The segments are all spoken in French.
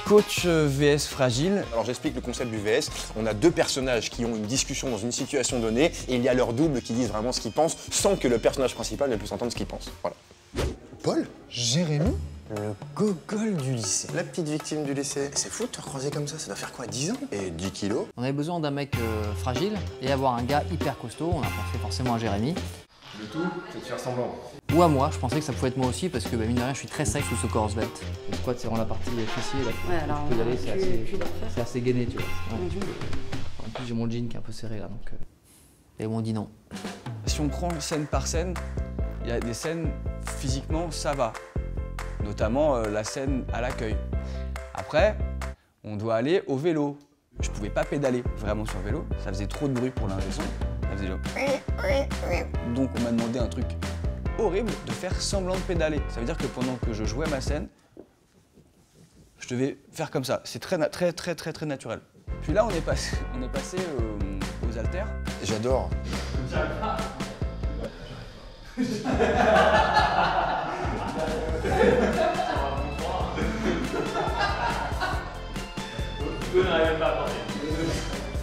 Coach VS fragile. Alors j'explique le concept du VS. On a deux personnages qui ont une discussion dans une situation donnée et il y a leur double qui disent vraiment ce qu'ils pensent sans que le personnage principal ne puisse entendre ce qu'il pense. Voilà. Paul? Jérémy? Le gogol du lycée. La petite victime du lycée. C'est fou de te recroiser comme ça doit faire quoi, 10 ans? Et 10 kilos? On avait besoin d'un mec fragile et avoir un gars hyper costaud. On a pensé forcément à Jérémy. Le tout, c'est de faire semblant. Ou à moi, je pensais que ça pouvait être moi aussi parce que mine de rien, je suis très sec sous ce corps svelte. Le squat, c'est vraiment la partie fessier. Là. Ouais, alors, tu peux y aller, c'est tu assez gainé, tu vois. Ouais, Mhm. tu peux. En plus, j'ai mon jean qui est un peu serré là, donc. Et on dit non. Si on prend scène par scène, il y a des scènes, physiquement, ça va. Notamment la scène à l'accueil. Après, on doit aller au vélo. Je pouvais pas pédaler vraiment sur le vélo, ça faisait trop de bruit pour l'ingé son. Ça faisait le... Donc on m'a demandé un truc horrible, de faire semblant de pédaler. Ça veut dire que pendant que je jouais ma scène, je devais faire comme ça. C'est très naturel. Puis là, on est passé aux haltères. J'adore.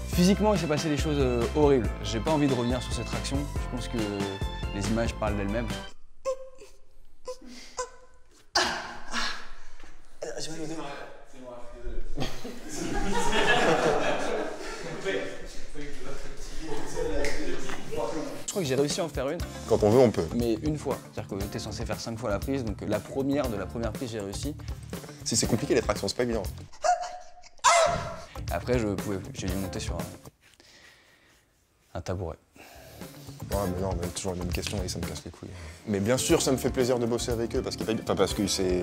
Physiquement, il s'est passé des choses horribles. J'ai pas envie de revenir sur cette traction. Je pense que les images parlent d'elles-mêmes. Je crois que j'ai réussi à en faire une. Quand on veut, on peut. Mais une fois. C'est-à-dire que t'es censé faire 5 fois la prise, donc la première prise, j'ai réussi. Si c'est compliqué les tractions, c'est pas évident. Après, je pouvais plus. J'ai dû monter sur un tabouret. Ouais, mais non, mais toujours la même question et ça me casse les couilles. Mais bien sûr, ça me fait plaisir de bosser avec eux parce que c'est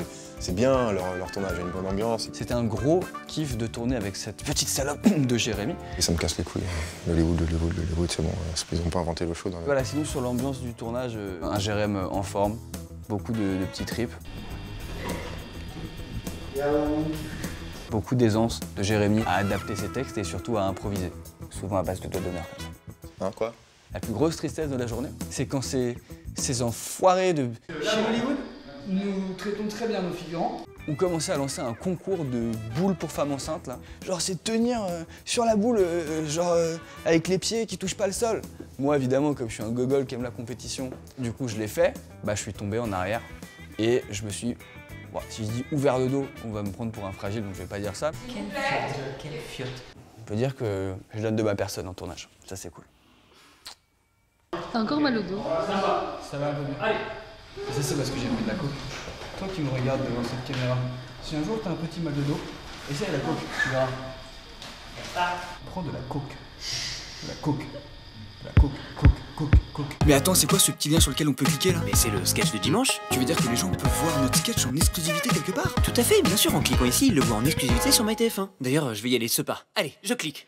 bien, leur tournage a une bonne ambiance. C'était un gros kiff de tourner avec cette petite salope de Jérémy. Et ça me casse les couilles. Hollywood, c'est bon, ils n'ont pas inventé l'eau chaude. Voilà, sinon sur l'ambiance du tournage, un Jérémy en forme, beaucoup de petits trips. Beaucoup d'aisance de Jérémy à adapter ses textes et surtout à improviser. Souvent à base de doigts d'honneur comme ça. Hein, quoi? La plus grosse tristesse de la journée, c'est quand ces enfoirés de... Chez Hollywood, nous traitons très bien nos figurants. On commençait à lancer un concours de boules pour femmes enceintes, là. Genre, c'est tenir sur la boule, avec les pieds qui touchent pas le sol. Moi, évidemment, comme je suis un gogol qui aime la compétition, du coup, je l'ai fait. Bah, je suis tombé en arrière et je me suis... Bon, si je dis ouvert le dos, on va me prendre pour un fragile, donc je vais pas dire ça. Quelle fiotte. On peut dire que je donne de ma personne en tournage. Ça, c'est cool. T'as encore mal au dos? Ça va un peu mieux. Allez. Ça, c'est parce que j'ai pris de la coke. Toi qui me regardes devant cette caméra, si un jour t'as un petit mal de dos, essaye la coke, tu verras. Prends de la coke. De la coke. De la coke. Mais attends, c'est quoi ce petit lien sur lequel on peut cliquer là? Mais c'est le sketch de dimanche. Tu veux dire que les gens peuvent voir notre sketch en exclusivité quelque part? Tout à fait, bien sûr, en cliquant ici, ils le voient en exclusivité sur MyTF1. D'ailleurs, je vais y aller ce pas. Allez, je clique.